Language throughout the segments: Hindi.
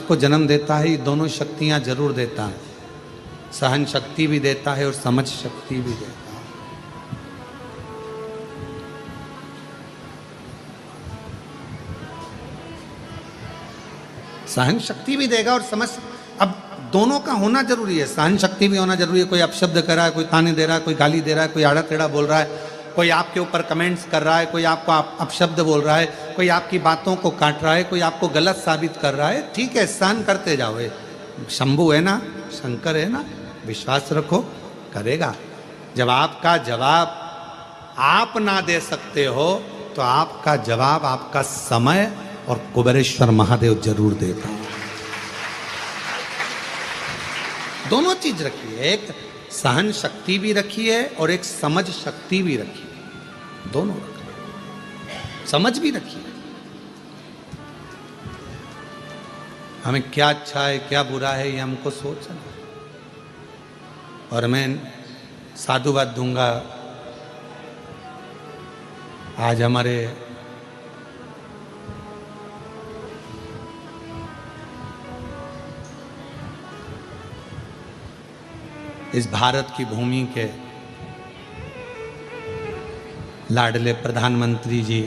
को जन्म देता है, ये दोनों शक्तियां जरूर देता है। सहन शक्ति भी देता है और समझ शक्ति भी देता है। सहन शक्ति भी देगा और समझ, अब दोनों का होना जरूरी है। सहन शक्ति भी होना जरूरी है। कोई अपशब्द कर रहा है, कोई ताने दे रहा है, कोई गाली दे रहा है, कोई आड़ा टेढ़ा बोल रहा है, कोई आपके ऊपर कमेंट्स कर रहा है, कोई आपको अपशब्द बोल रहा है, कोई आपकी बातों को काट रहा है, कोई आपको गलत साबित कर रहा है, ठीक है, सहन करते जाओ। शंभू है ना, शंकर है ना, विश्वास रखो, करेगा। जब आपका जवाब आप ना दे सकते हो तो आपका जवाब आपका समय और कुबेरेश्वर महादेव जरूर देगा। दोनों चीज रखी है, एक सहन शक्ति भी रखी है और एक समझ शक्ति भी रखी है। दोनों रखी है, समझ भी रखी है। हमें क्या अच्छा है क्या बुरा है ये हमको सोचना है। और मैं साधुवाद दूंगा। आज हमारे इस भारत की भूमि के लाडले प्रधानमंत्री जी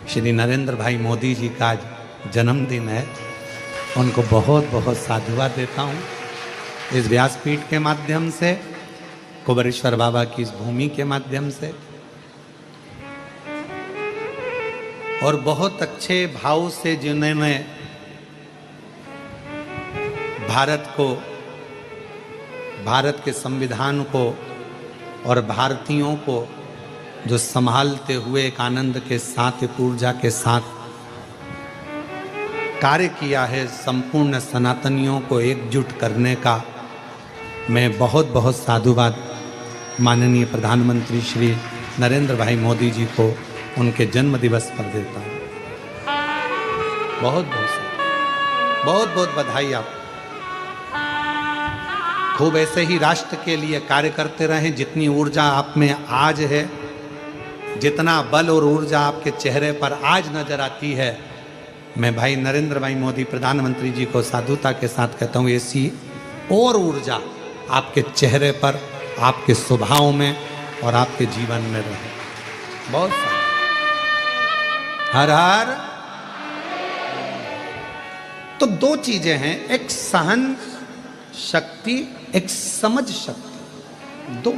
श्री नरेंद्र भाई मोदी जी का आज जन्मदिन है। उनको बहुत बहुत साधुवाद देता हूँ इस व्यासपीठ के माध्यम से, कुबेरेश्वर बाबा की इस भूमि के माध्यम से। और बहुत अच्छे भाव से जिन्होंने भारत को, भारत के संविधान को और भारतीयों को जो संभालते हुए एक आनंद के साथ, एक ऊर्जा के साथ कार्य किया है, संपूर्ण सनातनियों को एकजुट करने का, मैं बहुत बहुत साधुवाद माननीय प्रधानमंत्री श्री नरेंद्र भाई मोदी जी को उनके जन्म दिवस पर देता हूँ। बहुत बहुत बहुत बधाई। आप खूब ऐसे ही राष्ट्र के लिए कार्य करते रहें। जितनी ऊर्जा आप में आज है, जितना बल और ऊर्जा आपके चेहरे पर आज नजर आती है, मैं भाई नरेंद्र भाई मोदी प्रधानमंत्री जी को साधुता के साथ कहता हूँ, ऐसी और ऊर्जा आपके चेहरे पर, आपके स्वभाव में और आपके जीवन में रहे। बहुत सारा हर हर। तो दो चीजें हैं, एक सहन शक्ति, एक समझ शक्ति, दो।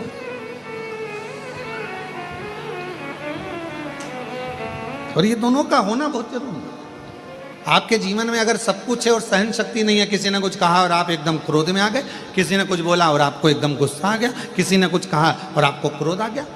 और ये दोनों का होना बहुत जरूरी है। आपके जीवन में अगर सब कुछ है और सहन शक्ति नहीं है, किसी ने कुछ कहा और आप एकदम क्रोध में आ गए, किसी ने कुछ बोला और आपको एकदम गुस्सा आ गया, किसी ने कुछ कहा और आपको क्रोध आ गया।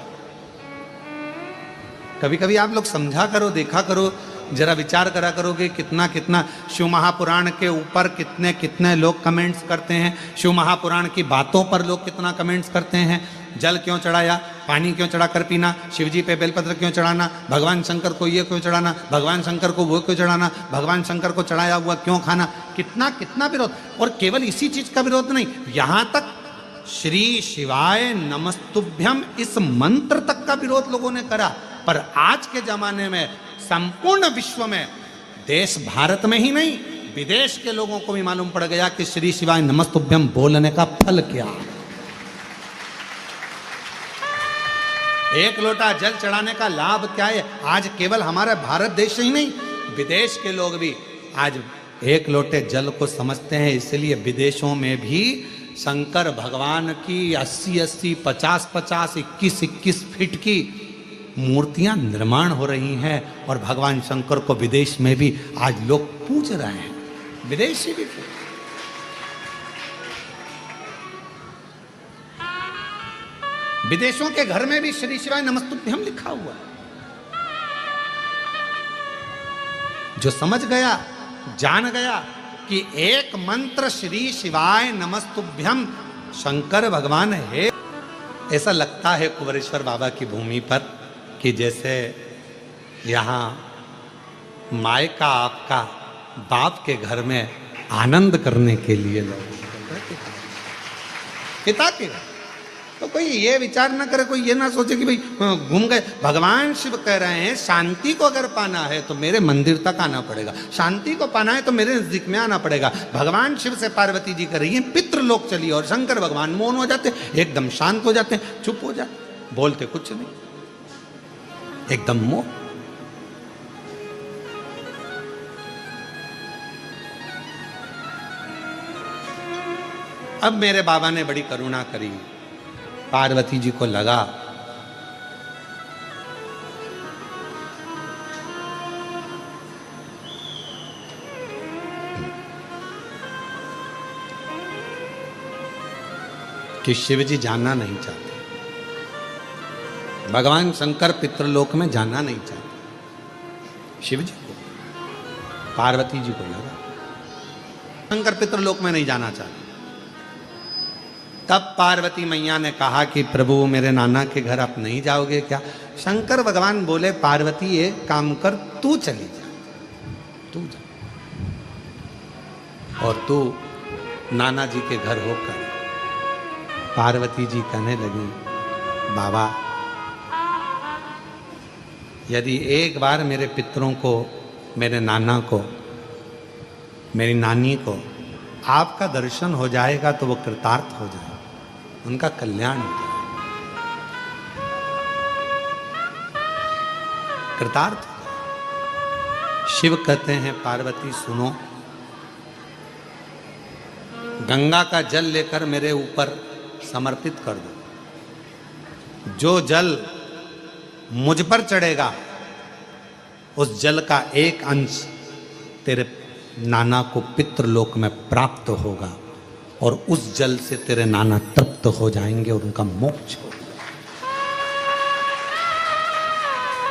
कभी कभी आप लोग समझा करो, देखा करो, जरा विचार करा करोगे कितना कितना शिव महापुराण के ऊपर कितने कितने लोग कमेंट्स करते हैं, शिव महापुराण की बातों पर लोग कितना कमेंट्स करते हैं। जल क्यों चढ़ाया, पानी क्यों चढ़ाकर पीना, शिव जी पे बेलपत्र क्यों चढ़ाना, भगवान शंकर को ये क्यों चढ़ाना, भगवान शंकर को वो क्यों चढ़ाना, भगवान शंकर को चढ़ाया हुआ क्यों खाना, कितना कितना विरोध। और केवल इसी चीज का विरोध नहीं, यहाँ तक श्री शिवाय नमस्तुभ्यम इस मंत्र तक का विरोध लोगों ने करा। पर आज के जमाने में संपूर्ण विश्व में, देश भारत में ही नहीं विदेश के लोगों को भी मालूम पड़ गया कि श्री शिवाय नमस्तुभ्यम बोलने का फल क्या है। एक लोटा जल चढ़ाने का लाभ क्या है। आज केवल हमारा भारत देश ही नहीं, विदेश के लोग भी आज एक लोटे जल को समझते हैं। इसलिए विदेशों में भी शंकर भगवान की 80-80, 50-50, 21-21 फीट की मूर्तियां निर्माण हो रही हैं। और भगवान शंकर को विदेश में भी आज लोग पूज रहे हैं, विदेशी भी पूज। विदेशों के घर में भी श्री शिवाय नमस्तुभ्यम लिखा हुआ है। जो समझ गया, जान गया कि एक मंत्र श्री शिवाय नमस्तुभ्यम शंकर भगवान है। ऐसा लगता है कुबेरेश्वर बाबा की भूमि पर कि जैसे यहाँ मायका आपका बाप के घर में आनंद करने के लिए लोग, पिता के घर तो कोई ये विचार ना करे, कोई ये ना सोचे कि भाई घूम गए। भगवान शिव कह रहे हैं शांति को अगर पाना है तो मेरे मंदिर तक आना पड़ेगा, शांति को पाना है तो मेरे नजदीक में आना पड़ेगा। भगवान शिव से पार्वती जी कर रही है पितृलोक चली, और शंकर भगवान मौन हो जाते, एकदम शांत हो जाते, चुप हो जाते, बोलते कुछ नहीं, एकदम मौन। अब मेरे बाबा ने बड़ी करुणा करी, पार्वती जी को लगा कि शिव जी जाना नहीं चाहते, भगवान शंकर पितृलोक में जाना नहीं चाहते। शिव जी को, पार्वती जी को लगा शंकर पितृलोक में नहीं जाना चाहते। तब पार्वती मैया ने कहा कि प्रभु मेरे नाना के घर आप नहीं जाओगे क्या? शंकर भगवान बोले पार्वती एक काम कर, तू चली जा, तू जा, और तू नाना जी के घर होकर। पार्वती जी कहने लगी बाबा यदि एक बार मेरे पितरों को, मेरे नाना को, मेरी नानी को आपका दर्शन हो जाएगा तो वो कृतार्थ हो जाएगा, उनका कल्याण हो जाएगा, कृतार्थ हो जाएगा। शिव कहते हैं पार्वती सुनो, गंगा का जल लेकर मेरे ऊपर समर्पित कर दो, जो जल मुझ पर चढ़ेगा उस जल का एक अंश तेरे नाना को पितृलोक में प्राप्त होगा, और उस जल से तेरे नाना तृप्त हो जाएंगे और उनका मोक्ष होगा।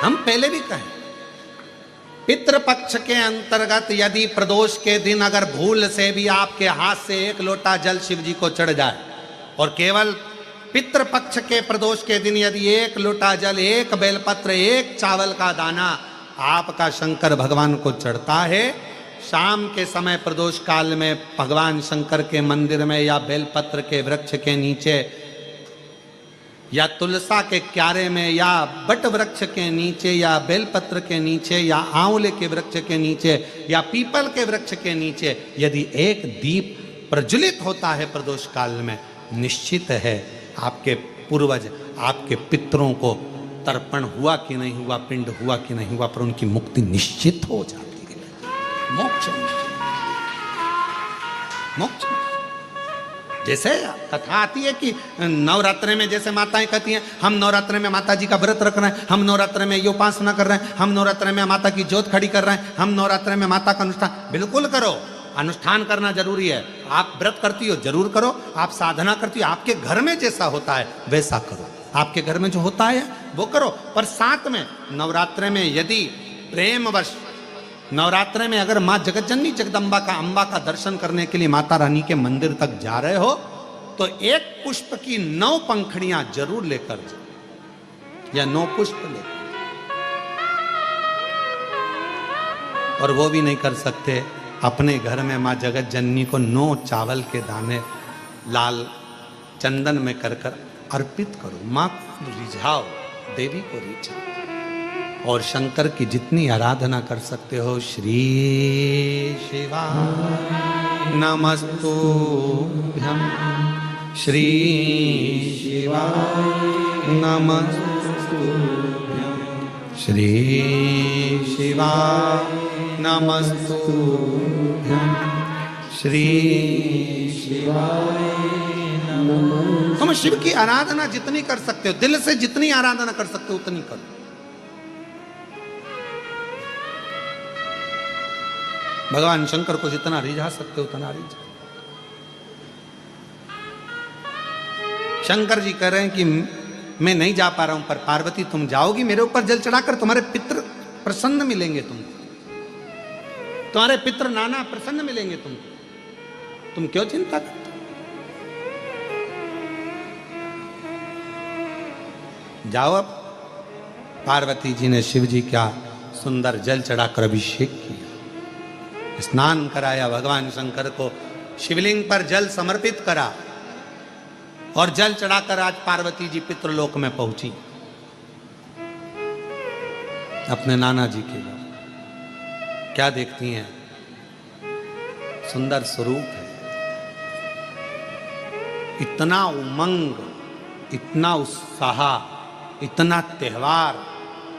हम पहले भी कहें पितृपक्ष के अंतर्गत यदि प्रदोष के दिन अगर भूल से भी आपके हाथ से एक लोटा जल शिव जी को चढ़ जाए, और केवल पितृपक्ष के प्रदोष के दिन यदि एक लोटा जल, एक बेलपत्र, एक चावल का दाना आपका शंकर भगवान को चढ़ता है, शाम के समय प्रदोष काल में भगवान शंकर के मंदिर में या बेलपत्र के वृक्ष के नीचे या तुलसा के क्यारे में या बट वृक्ष के नीचे या बेलपत्र के नीचे या आंवले के वृक्ष के नीचे या पीपल के वृक्ष के नीचे यदि एक दीप प्रज्वलित होता है प्रदोष काल में, निश्चित है आपके पूर्वज, आपके पितरों को तर्पण हुआ कि नहीं हुआ, पिंड हुआ कि नहीं हुआ, पर उनकी मुक्ति निश्चित हो जाती है, मोक्ष मोक्ष। जैसे कथा आती है कि नवरात्रे में जैसे माताएं कहती हैं हम नवरात्रे में माता जी का व्रत रख रहे हैं, हम नवरात्रे में ये उपासना कर रहे हैं, हम नवरात्रे में माता की ज्योत खड़ी कर रहे हैं, हम नवरात्रे में माता का अनुष्ठान। बिल्कुल करो, अनुष्ठान करना जरूरी है। आप व्रत करती हो जरूर करो, आप साधना करती हो, आपके घर में जैसा होता है वैसा करो, आपके घर में जो होता है वो करो। पर साथ में नवरात्रे में यदि प्रेमवश नवरात्रे में अगर माँ जगतजननी जगदम्बा का, अम्बा का दर्शन करने के लिए माता रानी के मंदिर तक जा रहे हो तो एक पुष्प की 9 पंखड़ियां जरूर लेकर जाओ, या 9 पुष्प लेकर। और वो भी नहीं कर सकते, अपने घर में माँ जगत जननी को 9 चावल के दाने लाल चंदन में कर कर अर्पित करो। माँ को रिझाओ, देवी को रिझाओ, और शंकर की जितनी आराधना कर सकते हो। श्री शिवाय नमस्तुभ्यं, श्री शिवाय नमस्तुभ्यं, श्री शिवाय नमस्तुभ्यं, श्री शिवाय नमः। तुम शिव की आराधना जितनी कर सकते हो, दिल से जितनी आराधना कर सकते हो उतनी करो। भगवान शंकर को जितना रिझा सकते हो उतना रिझा। शंकर जी कह रहे हैं कि मैं नहीं जा पा रहा हूं, पर पार्वती तुम जाओगी मेरे ऊपर जल चढ़ाकर, तुम्हारे पितृ प्रसन्न मिलेंगे, तुमको तुम्हारे पितृ नाना प्रसन्न मिलेंगे तुमको, तुम क्यों चिंता करते? जाओ। अब पार्वती जी ने शिव जी का सुंदर जल चढ़ाकर अभिषेक किया, स्नान कराया, भगवान शंकर को शिवलिंग पर जल समर्पित करा, और जल चढ़ाकर आज पार्वती जी पितृलोक में पहुंची अपने नाना जी के घर। क्या देखती हैं? सुंदर स्वरूप है, इतना उमंग, इतना उत्साह, इतना त्योहार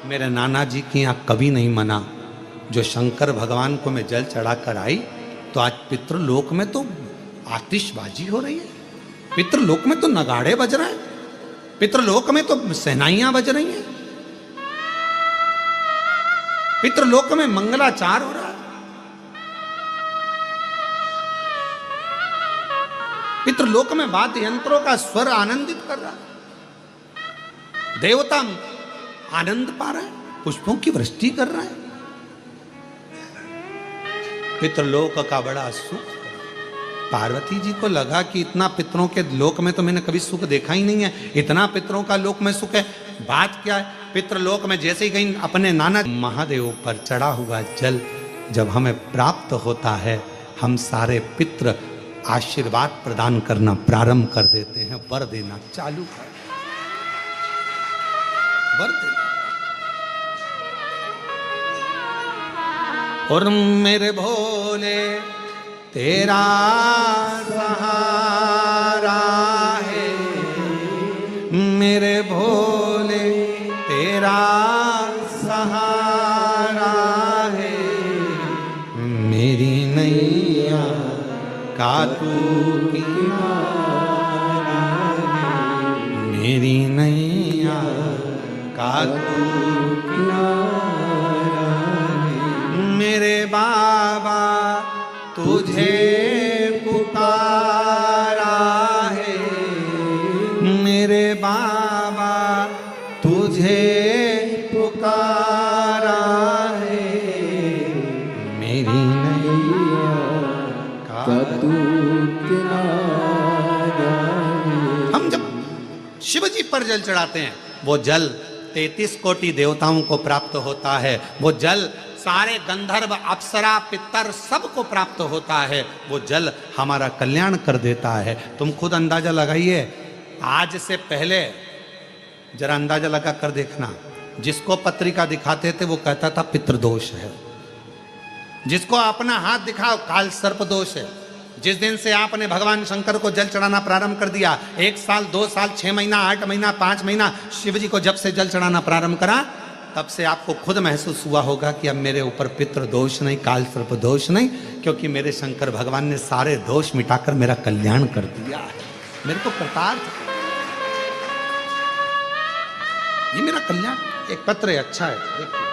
मेरे नाना जी के यहाँ कभी नहीं मना। जो शंकर भगवान को मैं जल चढ़ाकर आई तो आज पितृलोक में तो आतिशबाजी हो रही है, पितृलोक में तो नगाड़े बज रहे हैं, पितृलोक में तो सहनाइयां बज रही हैं, पितृलोक में मंगलाचार हो रहा है, पितृलोक में वाद्य यंत्रों का स्वर आनंदित कर रहा है, देवता आनंद पा रहे हैं, पुष्पों की वृष्टि कर रहे हैं। पितृलोक का बड़ा सुख। पार्वती जी को लगा कि इतना पितरों के लोक में तो मैंने कभी सुख देखा ही नहीं है, इतना पितरों का लोक में सुख है। बात क्या है? पितृलोक में जैसे ही गई अपने नाना महादेव पर चढ़ा हुआ जल जब हमें प्राप्त होता है, हम सारे पितृ आशीर्वाद प्रदान करना प्रारंभ कर देते हैं, वर देना चालू कर, वर देना। और मेरे भोले तेरा सहारा है, मेरे भोले तेरा सहारा है, मेरी नैया का तू किनारा है, मेरी नैया का तू किनारा है। मेरे बाबा तुझे पुकारा है, मेरे बाबा तुझे पुकारा है, मेरी नैया का तू किनारा है। हम जब शिव जी पर जल चढ़ाते हैं, वो जल 33 कोटि देवताओं को प्राप्त होता है, वो जल सारे गंधर्व अप्सरा पितर सबको प्राप्त होता है, वो जल हमारा कल्याण कर देता है। तुम खुद अंदाजा लगाइए, आज से पहले जरा अंदाजा लगा कर देखना, जिसको पत्रिका दिखाते थे वो कहता था पितृदोष है, जिसको अपना हाथ दिखाओ काल सर्प दोष है। जिस दिन से आपने भगवान शंकर को जल चढ़ाना प्रारंभ कर दिया, 1 साल 2 साल 6 महीना 8 महीना 5 महीना शिव जी को जब से जल चढ़ाना प्रारंभ करा, तब से आपको खुद महसूस हुआ होगा कि अब मेरे ऊपर पितृ दोष नहीं, काल सर्प दोष नहीं, क्योंकि मेरे शंकर भगवान ने सारे दोष मिटाकर मेरा कल्याण कर दिया है, मेरे को कृतार्थ। ये मेरा कल्याण। एक पत्र है, अच्छा है, देखिए।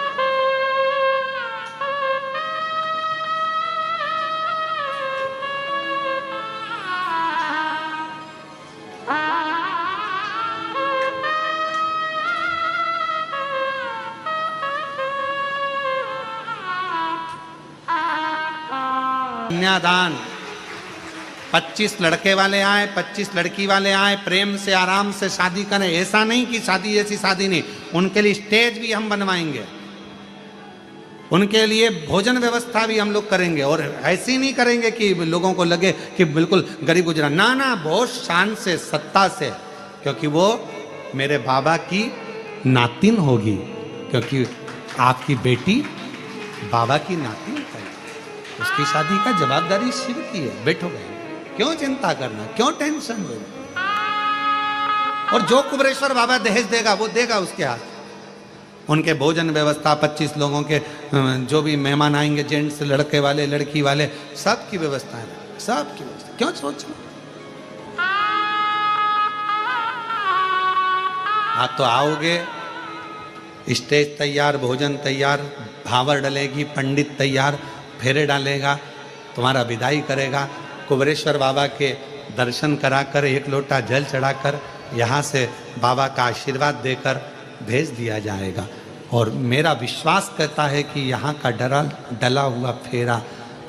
कन्यादान, 25 लड़के वाले आए, 25 लड़की वाले आए, प्रेम से आराम से शादी करें। ऐसा नहीं कि शादी ऐसी शादी नहीं, उनके लिए स्टेज भी हम बनवाएंगे, उनके लिए भोजन व्यवस्था भी हम लोग करेंगे। और ऐसी नहीं करेंगे कि लोगों को लगे कि बिल्कुल गरीब गुजरा, ना ना, बहुत शान से, सत्ता से, क्योंकि वो मेरे बाबा की नातिन होगी, क्योंकि आपकी बेटी बाबा की नातिन है, उसकी शादी का जवाबदारी शिव की है। बैठो गए, क्यों चिंता करना, क्यों टेंशन लेना। और जो कुबरेश्वर बाबा दहेज देगा वो देगा उसके हाथ। उनके भोजन व्यवस्था, 25 लोगों के जो भी मेहमान आएंगे, जेंट्स, लड़के वाले, लड़की वाले, सब की व्यवस्था है, सब की व्यवस्था। क्यों सोचना। हाँ तो आओगे, स्टेज तैयार, भोजन तैयार, भावर डलेगी, पंडित तैयार, फेरे डालेगा, तुम्हारा विदाई करेगा, कुबरेश्वर बाबा के दर्शन कराकर, 1 लोटा जल चढ़ाकर, यहाँ से बाबा का आशीर्वाद देकर भेज दिया जाएगा। और मेरा विश्वास कहता है कि यहाँ का डला हुआ फेरा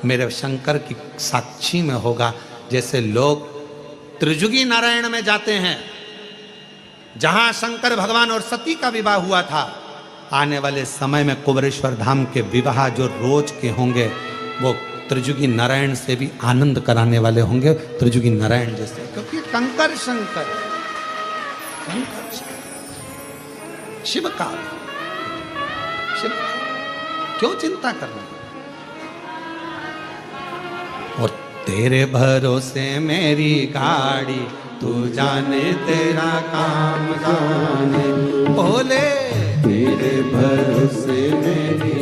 मेरे शंकर की साक्षी में होगा। जैसे लोग त्रिजुगी नारायण में जाते हैं, जहाँ शंकर भगवान और सती का विवाह हुआ था, आने वाले समय में कुबरेश्वर धाम के विवाह जो रोज के होंगे वो त्रिजुगी नारायण से भी आनंद कराने वाले होंगे, त्रिजुगी नारायण जैसे, क्योंकि कंकर शंकर शिव का, शिव क्यों चिंता करना। और तेरे भरोसे मेरी गाड़ी, तू जाने तेरा काम जाने। बोले तेरे भरोसे मेरी